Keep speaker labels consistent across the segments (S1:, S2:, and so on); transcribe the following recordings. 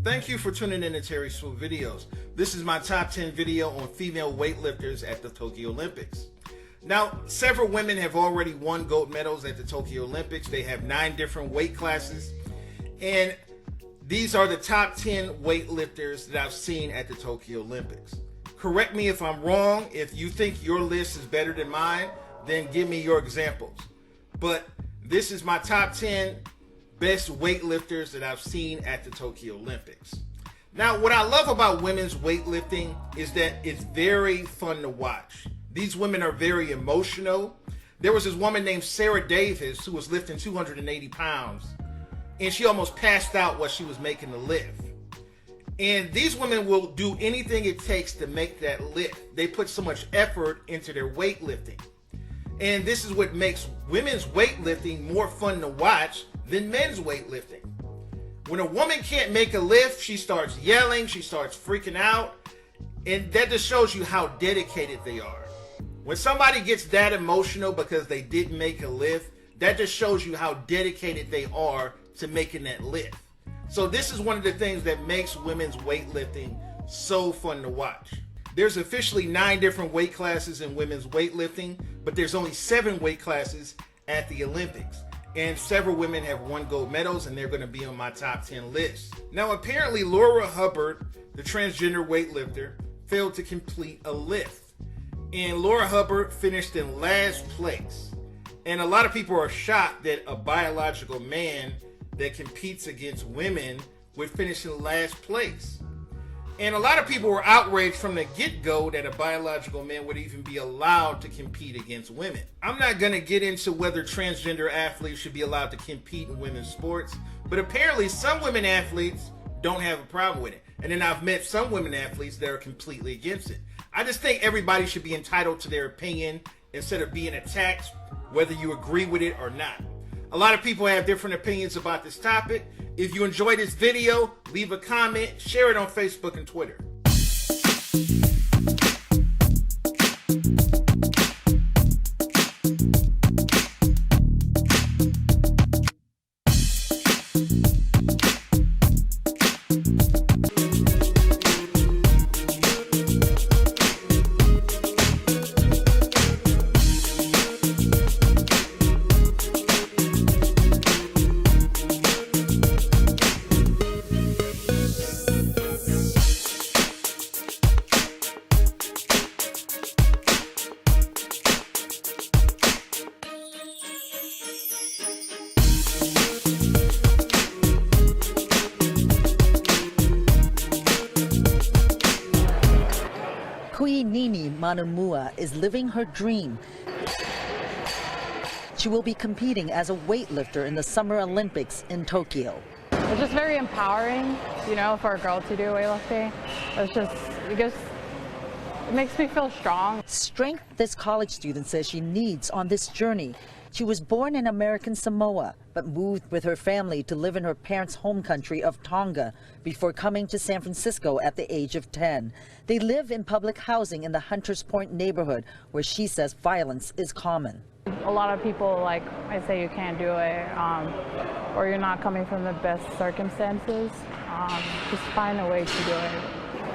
S1: Thank you for tuning in to Terry Swoopes videos. This is my top 10 video on female weightlifters at the Tokyo Olympics. Now, several women have already won gold medals at the Tokyo Olympics. They have 9 different weight classes. And these are the top 10 weightlifters that I've seen at the Tokyo Olympics. Correct me if I'm wrong. If you think your list is better than mine, then give me your examples. But this is my top 10 best weightlifters that I've seen at the Tokyo Olympics. Now, what I love about women's weightlifting is that it's very fun to watch. These women are very emotional. There was this woman named Sarah Davis who was lifting 280 pounds, and she almost passed out while she was making the lift. And these women will do anything it takes to make that lift. They put so much effort into their weightlifting. And this is what makes women's weightlifting more fun to watch than men's weightlifting. When a woman can't make a lift, she starts yelling, she starts freaking out, and that just shows you how dedicated they are. When somebody gets that emotional because they didn't make a lift, that just shows you how dedicated they are to making that lift. So this is one of the things that makes women's weightlifting so fun to watch. There's officially 9 different weight classes in women's weightlifting, but there's only 7 weight classes at the Olympics. And several women have won gold medals, and they're going to be on my top 10 list. Now, apparently Laura Hubbard, the transgender weightlifter, failed to complete a lift. And Laura Hubbard finished in last place. And a lot of people are shocked that a biological man that competes against women would finish in last place. And a lot of people were outraged from the get-go that a biological man would even be allowed to compete against women. I'm not going to get into whether transgender athletes should be allowed to compete in women's sports, but apparently some women athletes don't have a problem with it. And then I've met some women athletes that are completely against it. I just think everybody should be entitled to their opinion instead of being attacked, whether you agree with it or not. A lot of people have different opinions about this topic. If you enjoyed this video, leave a comment, share it on Facebook and Twitter.
S2: Nini Manumua is living her dream. She will be competing as a weightlifter in the Summer Olympics in Tokyo.
S3: It's just very empowering, you know, for a girl to do weightlifting. It makes me feel strong.
S2: Strength this college student says she needs on this journey. She was born in American Samoa, but moved with her family to live in her parents' home country of Tonga before coming to San Francisco at the age of 10. They live in public housing in the Hunters Point neighborhood, where she says violence is common.
S3: A lot of people, like, I say you can't do it, or you're not coming from the best circumstances. Just find a way to do it.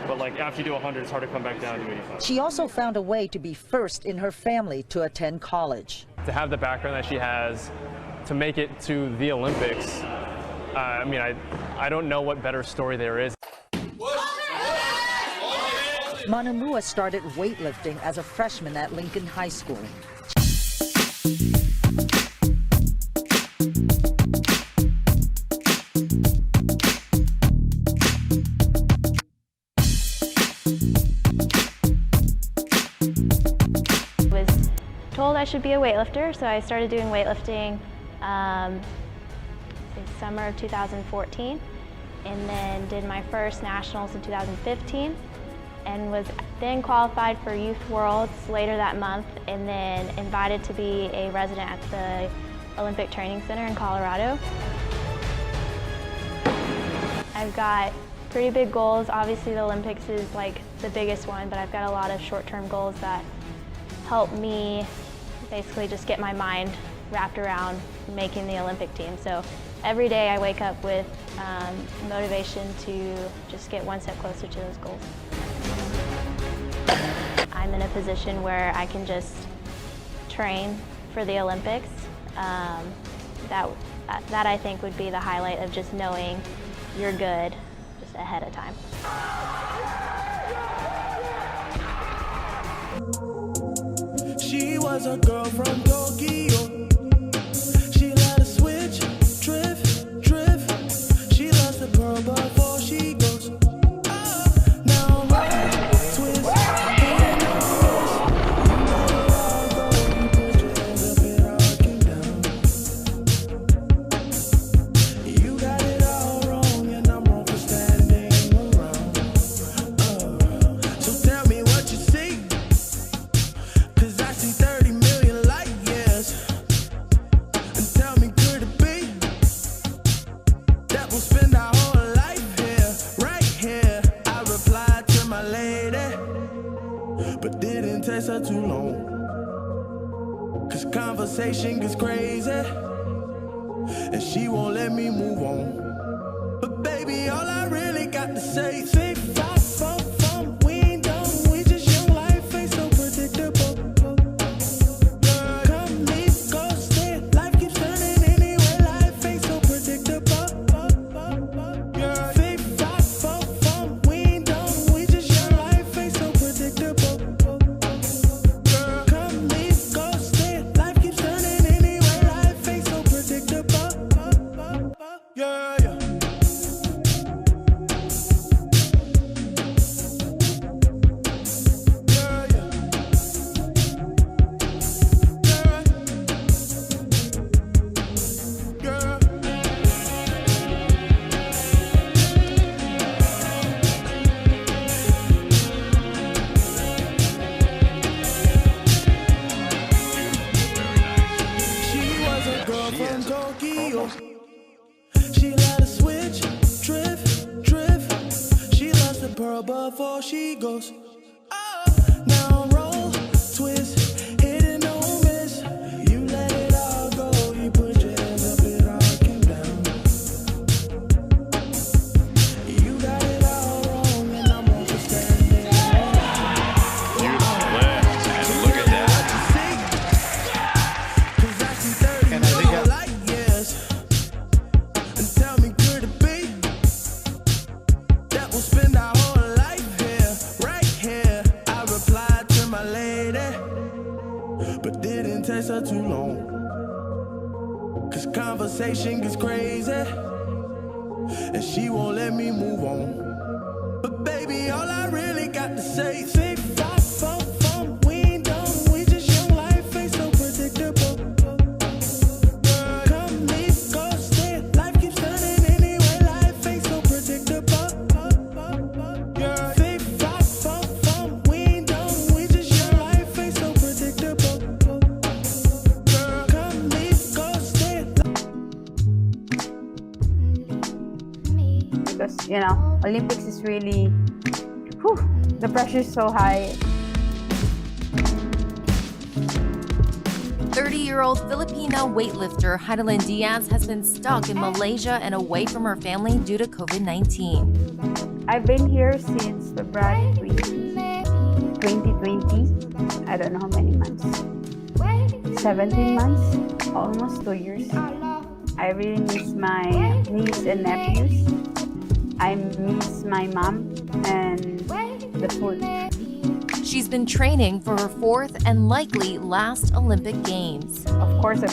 S4: But like after you do 100, it's hard to come back down to 85.
S2: She also found a way to be first in her family to attend college.
S4: To have the background that she has, to make it to the Olympics, I mean, I don't know what better story there is.
S2: Manumua started weightlifting as a freshman at Lincoln High School.
S5: Told I should be a weightlifter, so I started doing weightlifting summer of 2014, and then did my first nationals in 2015, and was then qualified for Youth Worlds later that month, and then invited to be a resident at the Olympic Training Center in Colorado. I've got pretty big goals. Obviously the Olympics is like the biggest one, but I've got a lot of short-term goals that help me basically just get my mind wrapped around making the Olympic team. So every day I wake up with motivation to just get one step closer to those goals. I'm in a position where I can just train for the Olympics. That I think would be the highlight of just knowing you're good just ahead of time.
S6: She was a girl from Tokyo. She let her switch, drift, drift. She loves the pearl before she goes. Now right, twist, hit the wrist. You got it all wrong, and I'm wrong for standing around. So tell me what you see. 'Cause I see 30 million light years. And tell me, could it be that we'll spend our whole life here, right here? I replied to my lady, but didn't text her too long. 'Cause conversation gets crazy, and she won't let me move on. But baby, all I really got to say is 5, 4, 4, we ain't done, we just young, life ain't so predictable. Come, leave, go, stay, life keeps turning anyway, life ain't so predictable. 5, 4, 4, we ain't done, we just young, life ain't so predictable. Come, leave, go, stay, life keeps turning anyway, life ain't so predictable. Yeah, yeah. She was a girl from Tokyo. She let her switch, drift, drift. She loves the pearl before she goes. Now roll, twist, hit and no miss. You let it all go. You put your hands up, it all came down. You got it all wrong, and I'm wrong for standing around.
S7: Lift, and look at that.
S6: 'Cause I see 30 million light years. And tell me, could it be that we'll spend our whole life here, right here? I replied to my lady, but didn't text her too long. 'Cause conversation gets crazy, and she won't let me move on. But baby, all I really got to say is 5, 4, 4, we ain't done, we just young, life ain't so predictable. Come, leave, go, stay, life keeps turning anyway, life ain't so predictable. 5, 4, 4, we ain't done, we just young, life ain't so predictable. Come, leave, go, stay.
S8: Because Olympics is really, the pressure is so high.
S9: 30-year-old Filipino weightlifter Heidelin Diaz has been stuck in Malaysia and away from her family due to COVID-19.
S8: I've been here since February 2020. I don't know how many months. 17 months, almost 2 years. I really miss my niece and nephews. I miss my mom and the food.
S9: She's been training for her 4th and likely last Olympic Games.
S8: Of course,